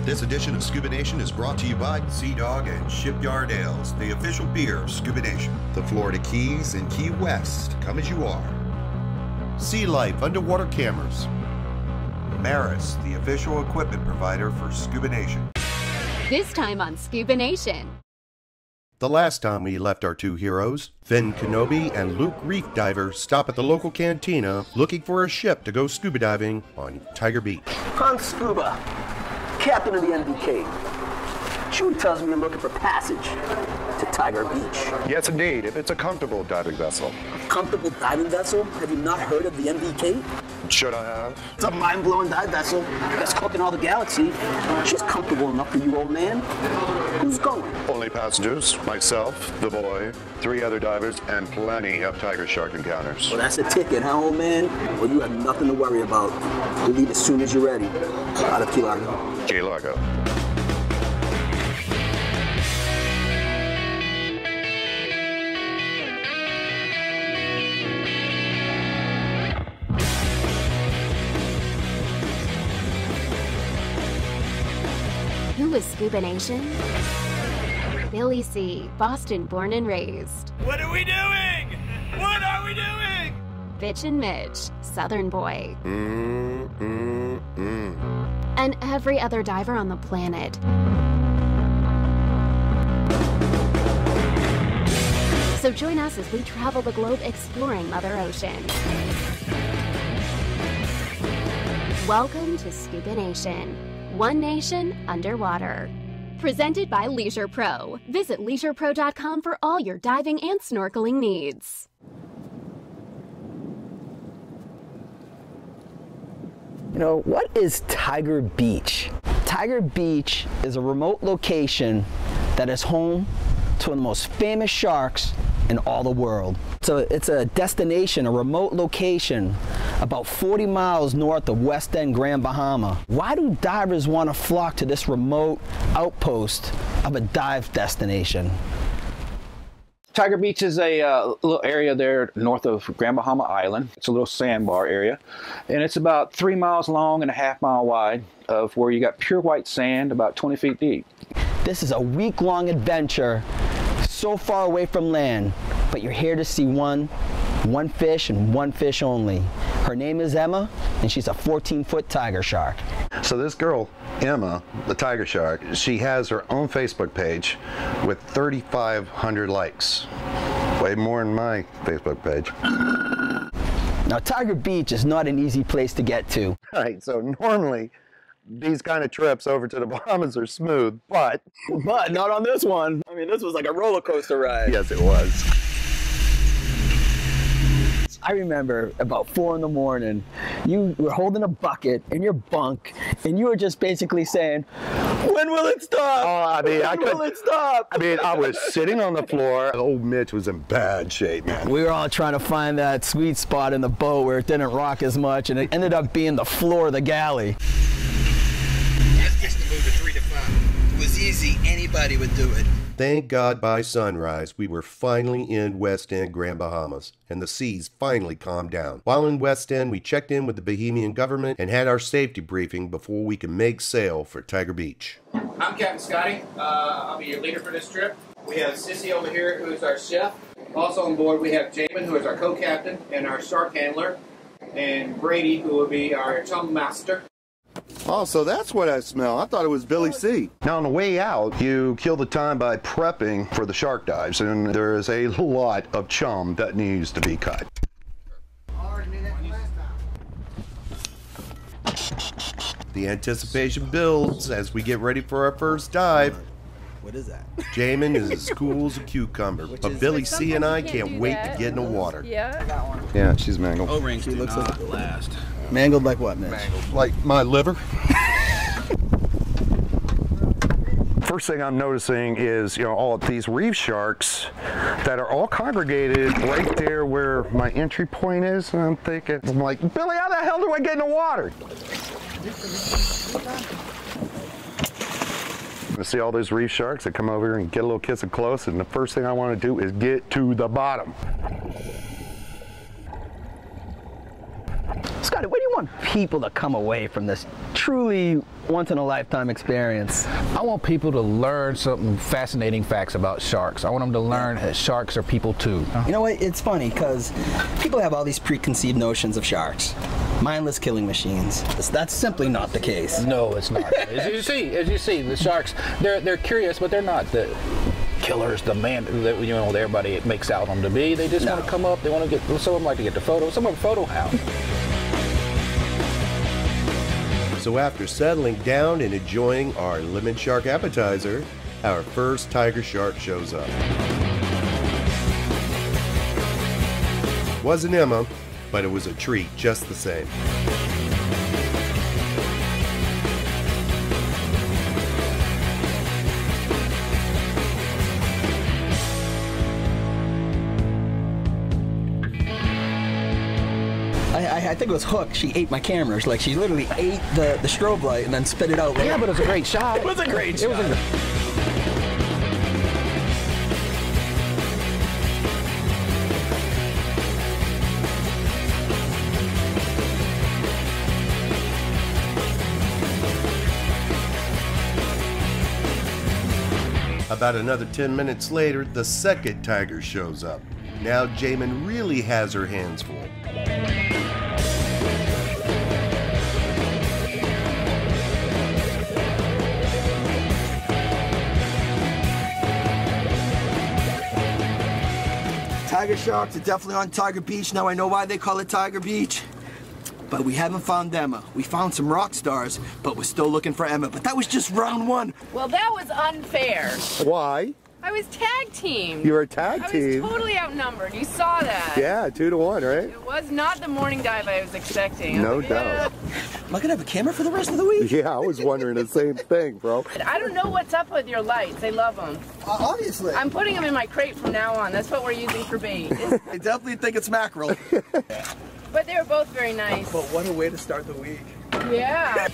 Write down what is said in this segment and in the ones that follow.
This edition of Scuba Nation is brought to you by Sea Dog and Shipyard Ales, the official beer of Scuba Nation. The Florida Keys and Key West, come as you are. Sea Life Underwater Cameras. Maris, the official equipment provider for Scuba Nation. This time on Scuba Nation. The last time we left our two heroes, Finn Kenobi and Luke Reef Diver, stop at the local cantina looking for a ship to go scuba diving on Tiger Beach. Hans Scuba, captain of the NBK. Jude tells me I'm looking for passage to Tiger Beach. Yes, indeed. If it's a comfortable diving vessel. A comfortable diving vessel? Have you not heard of the NBK? Should I have? It's a mind-blowing dive vessel. Best cook in all the galaxy. She's comfortable enough for you, old man. Who's going? Only passengers, myself, the boy, 3 other divers, and plenty of tiger shark encounters. Well, that's a ticket, huh, old man? Well, you have nothing to worry about. We'll leave as soon as you're ready. Out of Key Largo. Key Largo. Who is Scuba Nation? Billy C., Boston born and raised. What are we doing? What are we doing? Bitch and Mitch, Southern boy. And every other diver on the planet. So join us as we travel the globe exploring Mother Ocean. Welcome to Scuba Nation. One nation underwater. Presented by Leisure Pro. Visit leisurepro.com for all your diving and snorkeling needs. You know, what is Tiger Beach? Tiger Beach is a remote location that is home to one of the most famous sharks in all the world. So it's a destination, a remote location about 40 miles north of West End, Grand Bahama. Why do divers want to flock to this remote outpost of a dive destination? Tiger Beach is a little area there north of Grand Bahama Island. It's a little sandbar area, and it's about 3 miles long and a half-mile wide, of where you got pure white sand about 20 feet deep. This is a week-long adventure so far away from land, but you're here to see one fish and one fish only. Her name is Emma, and she's a 14-foot tiger shark. So this girl, Emma, the tiger shark, she has her own Facebook page with 3,500 likes. Way more than my Facebook page. Now, Tiger Beach is not an easy place to get to. All right, so normally these kind of trips over to the Bahamas are smooth, but not on this one. I mean, this was like a roller coaster ride. yes, it was. I remember about 4 in the morning, you were holding a bucket in your bunk, and you were just basically saying, "When will it stop? Oh, I mean, when will it stop?" I mean, I was sitting on the floor. Old Mitch was in bad shape, man. We were all trying to find that sweet spot in the boat where it didn't rock as much, and it ended up being the floor of the galley. I was fixing to move to 3 to 5. It was easy. Anybody would do it. Thank God by sunrise, we were finally in West End, Grand Bahamas, and the seas finally calmed down. While in West End, we checked in with the Bahamian government and had our safety briefing before we could make sail for Tiger Beach. I'm Captain Scotty. I'll be your leader for this trip. We have Sissy over here, who is our chef. Also on board, we have Jamin, who is our co-captain and our shark handler, and Brady, who will be our chum master. Oh, so that's what I smell. I thought it was Billy C. Now, on the way out, you kill the time by prepping for the shark dives, and there is a lot of chum that needs to be cut. The anticipation builds as we get ready for our first dive. What is that? Jamin is as cool as a cucumber, but Billy C and I can't wait to get in the water. Yeah, she's mangled. O-rings she looks like the last. Mangled like what, Mitch? Like my liver. First thing I'm noticing is, all of these reef sharks that are all congregated right there where my entry point is. And I'm like, Billy, how the hell do I get in the water? I see all those reef sharks that come over here and get a little kiss and close, and the first thing I want to do is get to the bottom. Scotty, what do you want people to come away from this truly once-in-a-lifetime experience? I want people to learn some fascinating facts about sharks. I want them to learn that sharks are people too. You know what? It's funny because people have all these preconceived notions of sharks. Mindless killing machines. That's simply not the case. No, it's not. As you see, the sharks, they're curious, but they're not the killers, the man that that everybody makes out them to be. They just want to come up. They want to get. Some of them like to get the photo. Some of them photo hound. So after settling down and enjoying our lemon shark appetizer, our first tiger shark shows up. Wasn't Emma, but it was a treat just the same. I think it was Hook. She ate my cameras. Like, she literally ate the strobe light and then spit it out later. Yeah, but it was a great shot. It was a great shot. About another 10 minutes later, the second tiger shows up. Now Jamin really has her hands full. Tiger sharks are definitely on Tiger Beach. Now I know why they call it Tiger Beach. But we haven't found Emma. We found some rock stars, but we're still looking for Emma. But that was just round one. Well, that was unfair. Why? I was tag teamed. You were a tag team? I was totally outnumbered. You saw that. Yeah, 2-1, right? It was not the morning dive I was expecting. No doubt. Am I gonna have a camera for the rest of the week? Yeah, I was wondering the same thing, bro. I don't know what's up with your lights. I love them. Obviously. I'm putting them in my crate from now on. That's what we're using for bait. I definitely think it's mackerel. But they were both very nice. But what a way to start the week. Yeah.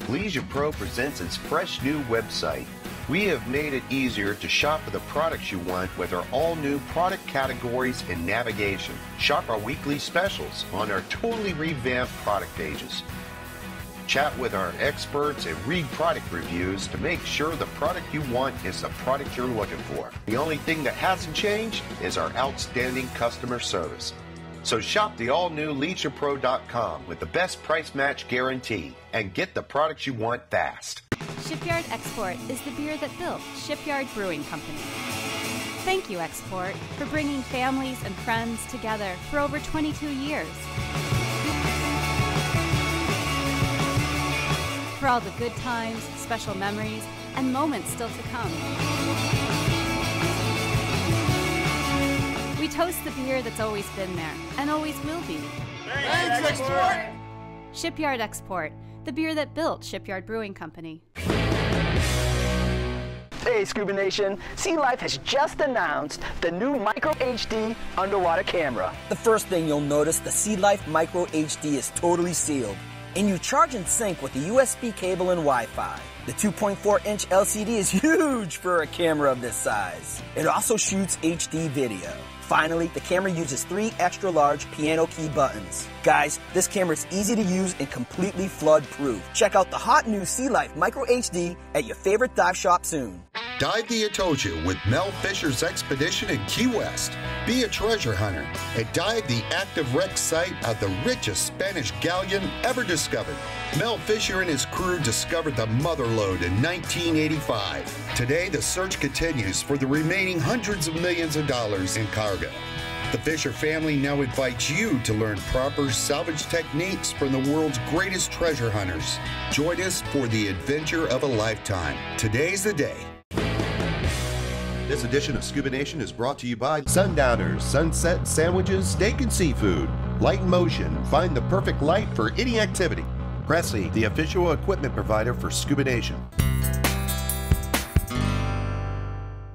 Leisure Pro presents its fresh new website. We have made it easier to shop for the products you want with our all-new product categories and navigation. Shop our weekly specials on our totally revamped product pages. Chat with our experts and read product reviews to make sure the product you want is the product you're looking for. The only thing that hasn't changed is our outstanding customer service. So shop the all-new LeisurePro.com with the best price match guarantee and get the products you want fast. Shipyard Export is the beer that built Shipyard Brewing Company. Thank you, Export, for bringing families and friends together for over 22 years. For all the good times, special memories, and moments still to come. We toast the beer that's always been there, and always will be. Thanks, Export! Shipyard Export, the beer that built Shipyard Brewing Company. Hey, Scuba Nation, Sea Life has just announced the new Micro HD underwater camera. The first thing you'll notice, the Sea Life Micro HD is totally sealed. And you charge and sync with the USB cable and Wi-Fi. The 2.4-inch LCD is huge for a camera of this size. It also shoots HD video. Finally, the camera uses 3 extra-large piano key buttons. Guys, this camera is easy to use and completely flood-proof. Check out the hot new Sea Life Micro HD at your favorite dive shop soon. Dive the Atocha with Mel Fisher's expedition in Key West. Be a treasure hunter and dive the active wreck site of the richest Spanish galleon ever discovered. Mel Fisher and his crew discovered the mother lode in 1985. Today, the search continues for the remaining hundreds of millions of dollars in cargo. The Fisher family now invites you to learn proper salvage techniques from the world's greatest treasure hunters. Join us for the adventure of a lifetime. Today's the day. This edition of Scuba Nation is brought to you by Sundowners, Sunset Sandwiches, Steak and Seafood. Light in Motion, find the perfect light for any activity. Presley, the official equipment provider for Scuba Nation.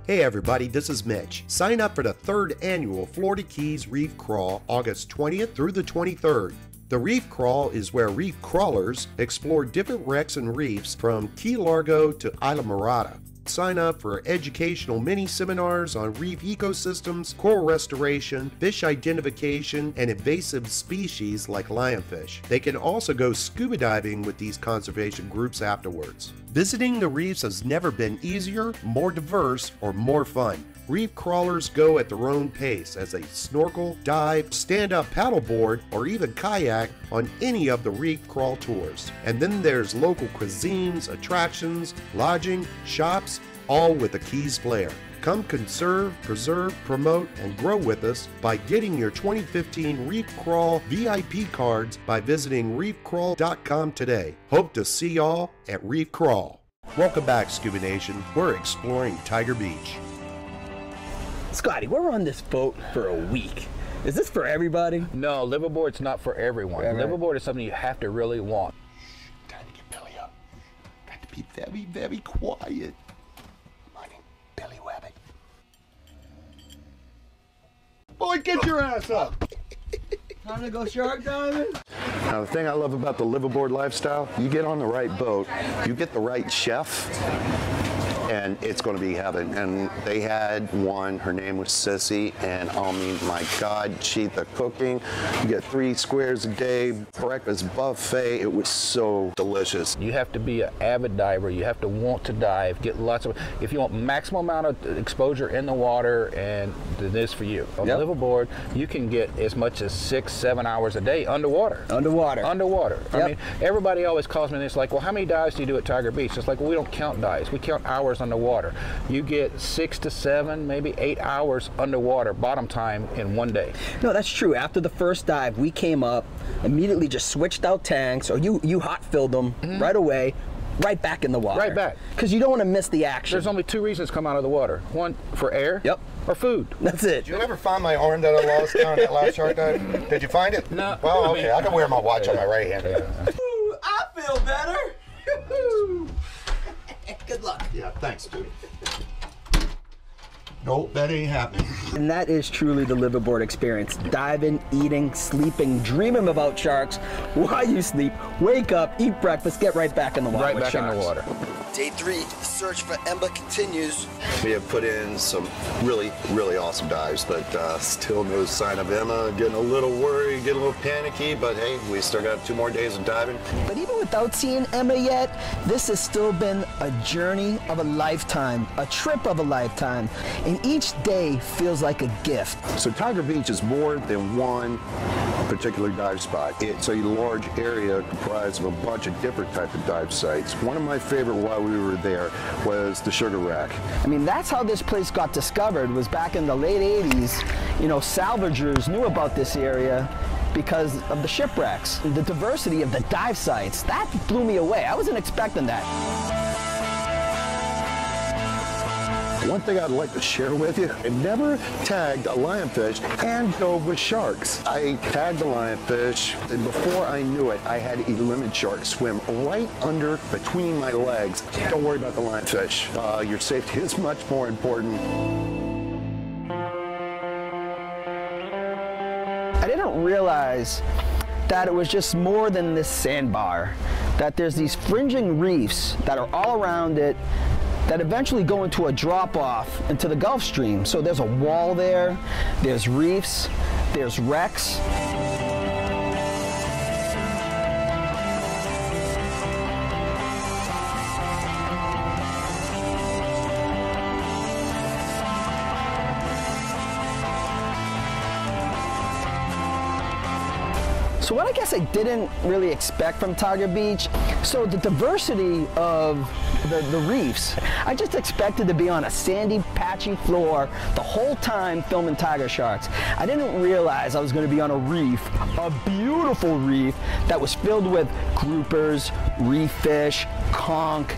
Hey everybody, this is Mitch. Sign up for the 3rd annual Florida Keys Reef Crawl, August 20th through the 23rd. The Reef Crawl is where reef crawlers explore different wrecks and reefs from Key Largo to Isla Morada. Sign up for educational mini-seminars on reef ecosystems, coral restoration, fish identification, and invasive species like lionfish. They can also go scuba diving with these conservation groups afterwards. Visiting the reefs has never been easier, more diverse, or more fun. Reef crawlers go at their own pace as they snorkel, dive, stand-up paddleboard, or even kayak on any of the reef crawl tours. And then there's local cuisines, attractions, lodging, shops, all with a Keys flair. Come conserve, preserve, promote, and grow with us by getting your 2015 Reef Crawl VIP cards by visiting reefcrawl.com today. Hope to see y'all at Reef Crawl. Welcome back, Scuba Nation. We're exploring Tiger Beach. Scotty, we're on this boat for a week. Is this for everybody? No, liveaboard's not for everyone. Right. Liveaboard is something you have to really want. Time to get Billy up. Got to be very, very quiet. Morning, Billy Webbing. Boy, get your ass up. Time to go shark diving? Now, the thing I love about the liveaboard lifestyle, you get on the right boat, you get the right chef, and it's going to be heaven. And they had one, her name was Sissy, and I mean, my God, the cooking, you get 3 squares a day, breakfast buffet, it was so delicious. You have to be an avid diver, you have to want to dive, get lots of, if you want maximum amount of exposure in the water, and this for you. On the liveaboard, you can get as much as 6-7 hours a day underwater. Underwater. I mean, everybody always calls me and it's like, well, how many dives do you do at Tiger Beach? It's like, well, we don't count dives, we count hours underwater. You get 6 to 7, maybe 8 hours underwater bottom time in one day. No, that's true. After the first dive, we came up, immediately just switched out tanks, or you hot filled them right away, right back in the water. Right back. Because you don't want to miss the action. There's only 2 reasons to come out of the water. One, for air. Yep. Or food. That's it. Did you ever find my arm that I lost down that last shark dive? Did you find it? No. Well, okay, I can wear my watch on my right hand. Ooh, I feel better. Good luck. Yeah, thanks, dude. Nope, that ain't happening. And that is truly the liveaboard experience. Diving, eating, sleeping, dreaming about sharks while you sleep. Wake up, eat breakfast, get right back in the water. Right with back sharks. in the water. Day 3, the search for Ember continues. We have put in some really, really awesome dives, but still no sign of Emma. Getting a little worried, getting a little panicky, but hey, we still got 2 more days of diving. But even without seeing Emma yet, this has still been a journey of a lifetime, a trip of a lifetime, and each day feels like a gift. So Tiger Beach is more than one particular dive spot. It's a large area comprised of a bunch of different types of dive sites. One of my favorite while we were there was the Sugar Rack. I mean, that's how this place got discovered, was back in the late 80s. You know, salvagers knew about this area because of the shipwrecks. The diversity of the dive sites, that blew me away. I wasn't expecting that. One thing I'd like to share with you, I never tagged a lionfish and dove with sharks. I tagged the lionfish, and before I knew it, I had a lemon shark swim right under between my legs. Don't worry about the lionfish. Your safety is much more important. I didn't realize that it was just more than this sandbar, that there's these fringing reefs that are all around it that eventually go into a drop-off into the Gulf Stream. So there's a wall there, there's reefs, there's wrecks. So what I guess I didn't really expect from Tiger Beach, so the diversity of the reefs, I just expected to be on a sandy, patchy floor the whole time filming tiger sharks. I didn't realize I was going to be on a reef, a beautiful reef that was filled with groupers, reef fish, conch,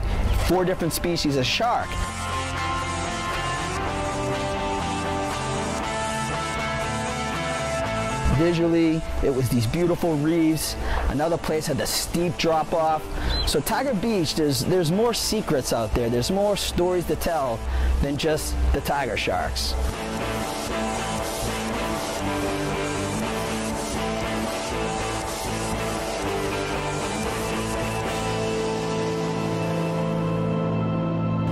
4 different species of shark. Visually, it was these beautiful reefs. Another place had the steep drop off. So Tiger Beach, there's more secrets out there. There's more stories to tell than just the tiger sharks.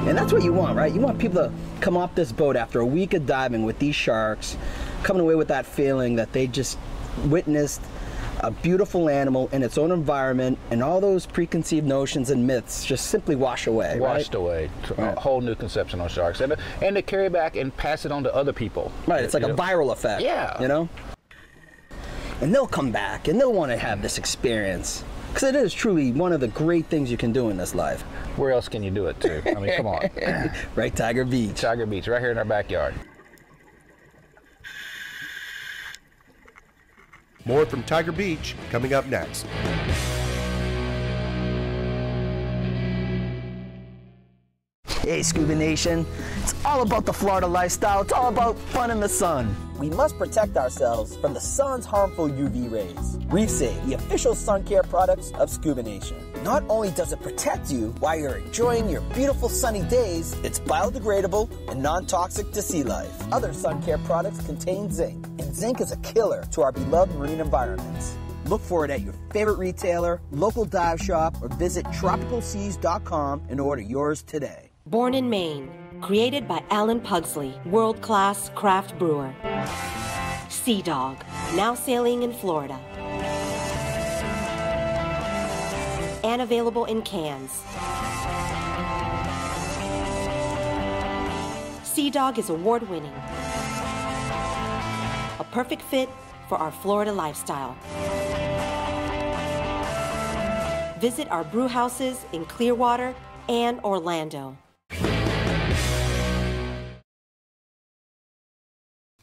And that's what you want, right? You want people to come off this boat after a week of diving with these sharks, coming away with that feeling that they just witnessed a beautiful animal in its own environment, and all those preconceived notions and myths just simply wash away. Washed away. A whole new conception on sharks. And to carry back and pass it on to other people. Right, it's like a viral effect. Yeah. You know? And they'll come back and they'll want to have this experience. Because it is truly one of the great things you can do in this life. Where else can you do it too? I mean, come on. Right, Tiger Beach. Tiger Beach, right here in our backyard. More from Tiger Beach coming up next. Hey, Scuba Nation. It's all about the Florida lifestyle. It's all about fun in the sun. We must protect ourselves from the sun's harmful UV rays. Reef Save, the official sun care products of Scuba Nation. Not only does it protect you while you're enjoying your beautiful sunny days, it's biodegradable and non-toxic to sea life. Other sun care products contain zinc, and zinc is a killer to our beloved marine environments. Look for it at your favorite retailer, local dive shop, or visit tropicalseas.com and order yours today. Born in Maine, created by Alan Pugsley, world-class craft brewer. Sea Dog, now sailing in Florida. And available in cans. Sea Dog is award-winning. A perfect fit for our Florida lifestyle. Visit our brew houses in Clearwater and Orlando.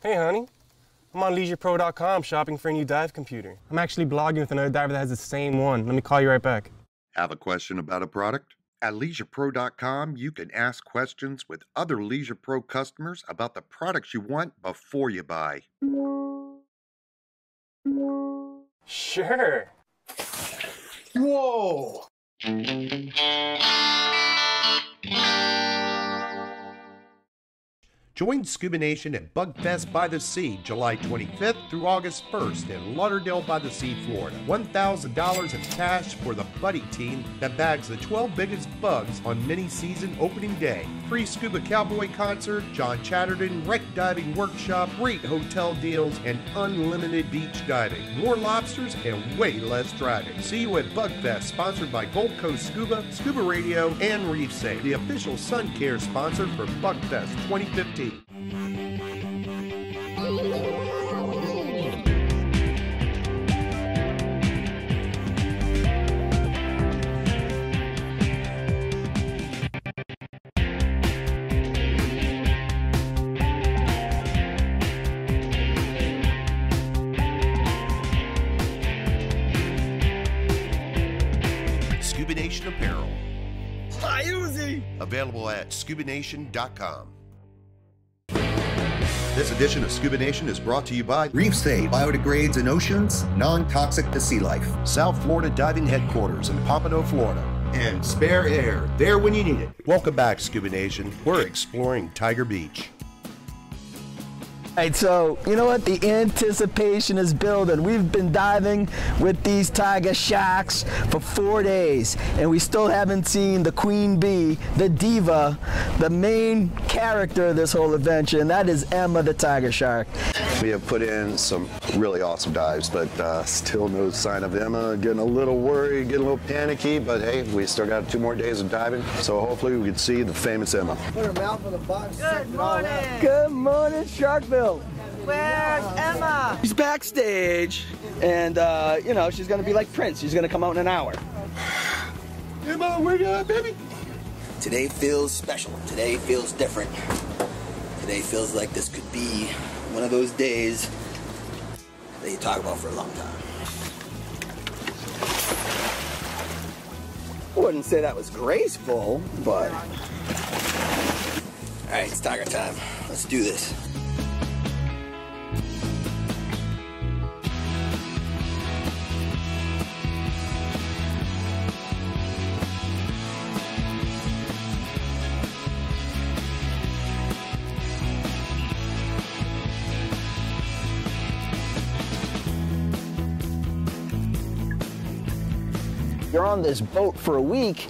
Hey, honey. I'm on LeisurePro.com shopping for a new dive computer. I'm actually blogging with another diver that has the same one. Let me call you right back. Have a question about a product? At LeisurePro.com, you can ask questions with other Leisure Pro customers about the products you want before you buy. Sure. Whoa! Join Scuba Nation at Bugfest by the Sea, July 25th through August 1st in Lauderdale by the Sea, Florida. $1,000 in cash for the buddy team that bags the 12 biggest bugs on mini-season opening day. Free Scuba Cowboy concert, John Chatterton, wreck diving workshop, great hotel deals, and unlimited beach diving. More lobsters and way less driving. See you at Bugfest, sponsored by Gold Coast Scuba, Scuba Radio, and Reef Safe, the official sun care sponsor for Bugfest 2015. ScubaNation Apparel. Available at ScubaNation.com. This edition of Scuba Nation is brought to you by Reef Safe, biodegrades in oceans, non-toxic to sea life. South Florida Diving Headquarters in Pompano, Florida. And Spare Air, there when you need it. Welcome back, Scuba Nation. We're exploring Tiger Beach. All right, so you know what? The anticipation is building. We've been diving with these tiger sharks for 4 days, and we still haven't seen the queen bee, the diva, the main character of this whole adventure, and that is Emma the tiger shark. We have put in some really awesome dives, but still no sign of Emma. Getting a little worried, getting a little panicky, but hey, we still got 2 more days of diving, so hopefully we can see the famous Emma. Put her mouth in the box. Good morning. Good morning, Sharkville. Where's Emma? She's backstage, and you know, she's gonna be like Prince. She's gonna come out in an hour. Emma, where you at, baby? Today feels special. Today feels different. Today feels like this could be one of those days that you talk about for a long time. I wouldn't say that was graceful, but... All right, it's tiger time. Let's do this. You're on this boat for a week,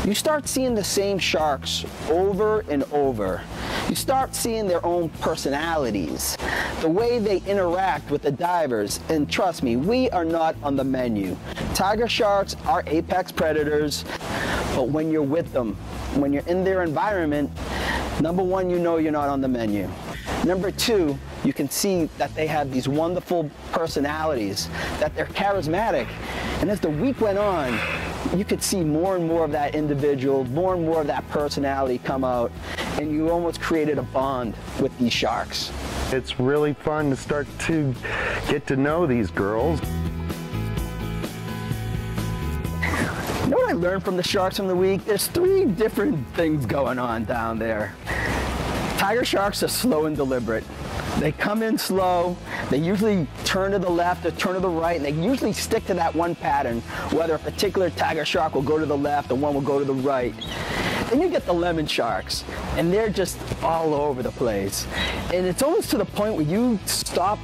you start seeing the same sharks over and over. You start seeing their own personalities, the way they interact with the divers, and trust me, we are not on the menu. Tiger sharks are apex predators, but when you're with them, when you're in their environment, number one, you know you're not on the menu. Number two, you can see that they have these wonderful personalities, that they're charismatic. And as the week went on, you could see more and more of that individual, more and more of that personality come out, and you almost created a bond with these sharks. It's really fun to start to get to know these girls. You know what I learned from the sharks from the week? There's 3 different things going on down there. Tiger sharks are slow and deliberate. They come in slow, they usually turn to the left or turn to the right, and they usually stick to that one pattern, whether a particular tiger shark will go to the left or one will go to the right. Then you get the lemon sharks, and they're just all over the place. And it's almost to the point where you stop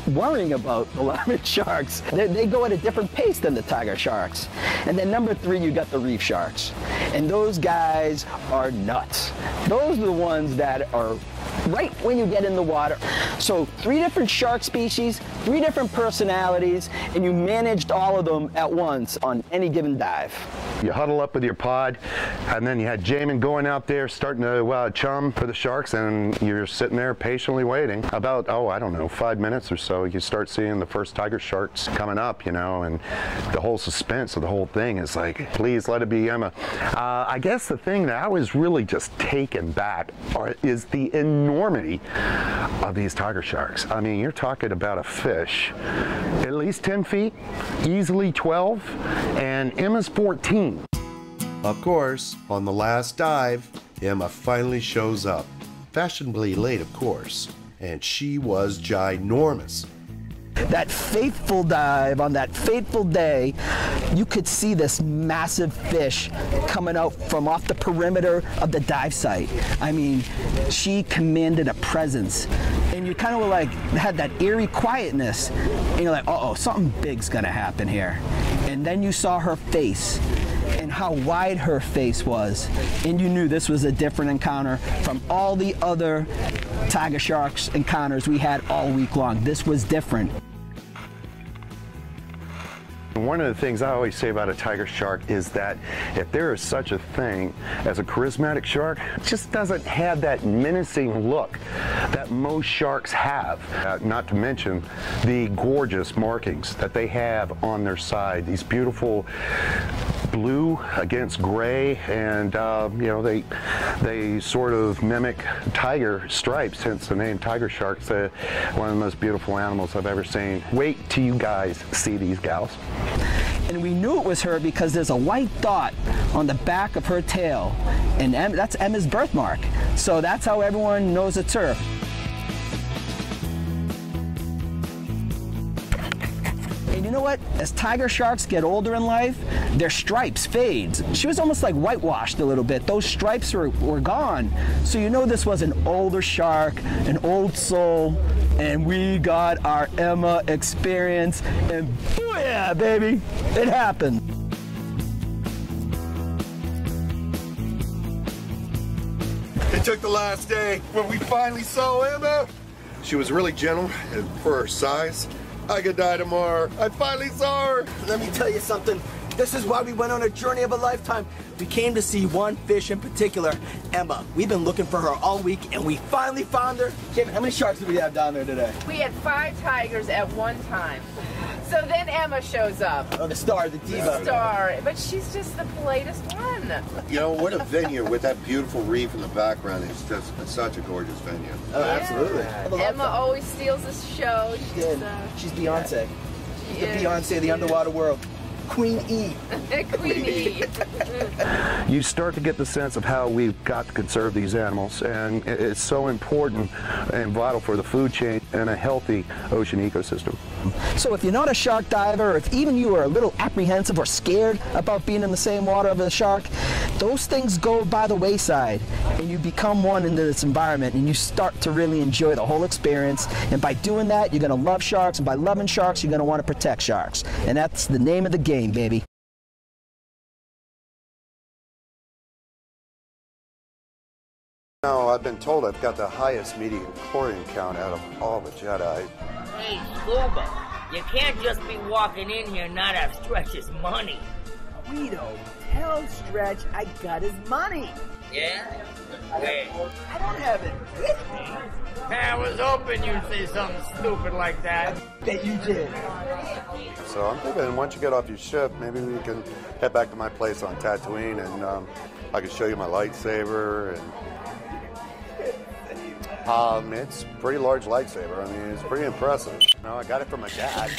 worrying about the lemon sharks. They go at a different pace than the tiger sharks. And then number 3, you got the reef sharks. And those guys are nuts. Those are the ones that are right when you get in the water. So 3 different shark species, 3 different personalities, and you managed all of them at once on any given dive. You huddle up with your pod, and then you had Jamin going out there starting to chum for the sharks, and you're sitting there patiently waiting. About, I don't know, 5 minutes or so, you start seeing the first tiger sharks coming up, you know, and the whole suspense of the whole thing is like, please let it be Emma. I guess the thing that I was really just taken back is the enormity of these tiger sharks. I mean, you're talking about a fish at least 10 feet, easily 12, and Emma's 14. Of course, on the last dive, Emma finally shows up. Fashionably late, of course, and she was ginormous. That fateful dive, on that fateful day, you could see this massive fish coming out from off the perimeter of the dive site. I mean, she commanded a presence. And you kind of like had that eerie quietness. And you're like, uh-oh, something big's gonna happen here. And then you saw her face and how wide her face was. And you knew this was a different encounter from all the other tiger sharks encounters we had all week long. This was different. One of the things I always say about a tiger shark is that if there is such a thing as a charismatic shark, it just doesn't have that menacing look that most sharks have. Not to mention the gorgeous markings that they have on their side, these beautiful blue against gray, and you know, they sort of mimic tiger stripes, hence the name tiger sharks. One of the most beautiful animals I've ever seen. Wait till you guys see these gals. And we knew it was her because there's a white dot on the back of her tail, and that's Emma's birthmark. So that's how everyone knows it's her. And you know what? As tiger sharks get older in life, their stripes fade. She was almost like whitewashed a little bit. Those stripes were gone. So you know this was an older shark, an old soul, and we got our Emma experience, and booyah, baby, it happened. It took the last day when we finally saw Emma. She was really gentle, and for her size, I could die tomorrow. I finally saw her. Let me tell you something. This is why we went on a journey of a lifetime. We came to see one fish in particular, Emma. We've been looking for her all week, and we finally found her. Jamin, how many sharks did we have down there today? We had 5 tigers at one time. So then Emma shows up. Oh, the star, the diva. The star, but she's just the politest one. You know, what a venue with that beautiful reef in the background. It's such a gorgeous venue. Oh, absolutely. Emma always steals the show. She's Beyonce. She's the Beyonce of the underwater world. Queen E. Queen E. You start to get the sense of how we've got to conserve these animals, and it's so important and vital for the food chain and a healthy ocean ecosystem. So if you're not a shark diver, or if even you are a little apprehensive or scared about being in the same water of a shark, those things go by the wayside, and you become one into this environment, and you start to really enjoy the whole experience. And by doing that, you're going to love sharks, and by loving sharks, you're going to want to protect sharks. And that's the name of the game, baby. Now, I've been told I've got the highest median chlorine count out of all the Jedi. Hey, Scuba, you can't just be walking in here and not have Stretch's money. Guido, tell Stretch I got his money. Yeah? Wait. I don't have it with me. I was hoping you'd say something stupid like that. Bet you did. So I'm thinking once you get off your ship, maybe we can head back to my place on Tatooine and I can show you my lightsaber. And it's a pretty large lightsaber. I mean, it's pretty impressive. No, I got it from my dad.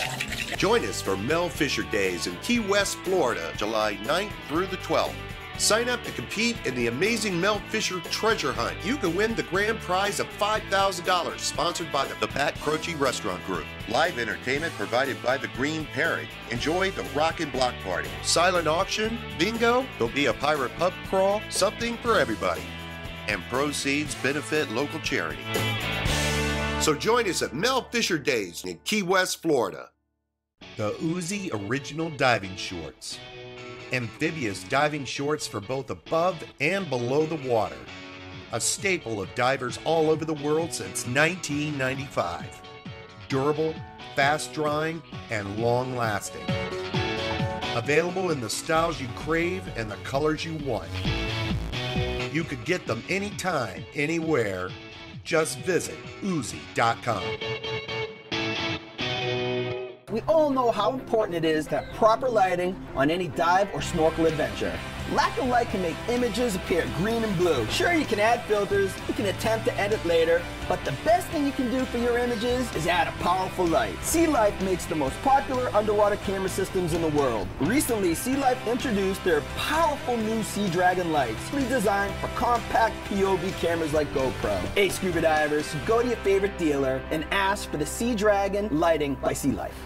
Join us for Mel Fisher Days in Key West, Florida, July 9th through the 12th. Sign up to compete in the amazing Mel Fisher Treasure Hunt. You can win the grand prize of $5,000, sponsored by the Pat Croce Restaurant Group. Live entertainment provided by the Green Parrot. Enjoy the Rockin' Block Party. Silent auction, bingo, there'll be a pirate pub crawl, something for everybody. And proceeds benefit local charity. So join us at Mel Fisher Days in Key West, Florida. The Uzi Original Diving Shorts. Amphibious diving shorts for both above and below the water. A staple of divers all over the world since 1995. Durable, fast drying, and long lasting. Available in the styles you crave and the colors you want. You could get them anytime, anywhere. Just visit Uzi.com. We all know how important it is to have proper lighting on any dive or snorkel adventure. Lack of light can make images appear green and blue. Sure, you can add filters, you can attempt to edit later, but the best thing you can do for your images is add a powerful light. Sea Life makes the most popular underwater camera systems in the world. Recently, Sea Life introduced their powerful new Sea Dragon lights, redesigned for compact POV cameras like GoPro. Hey scuba divers, go to your favorite dealer and ask for the Sea Dragon lighting by Sea Life.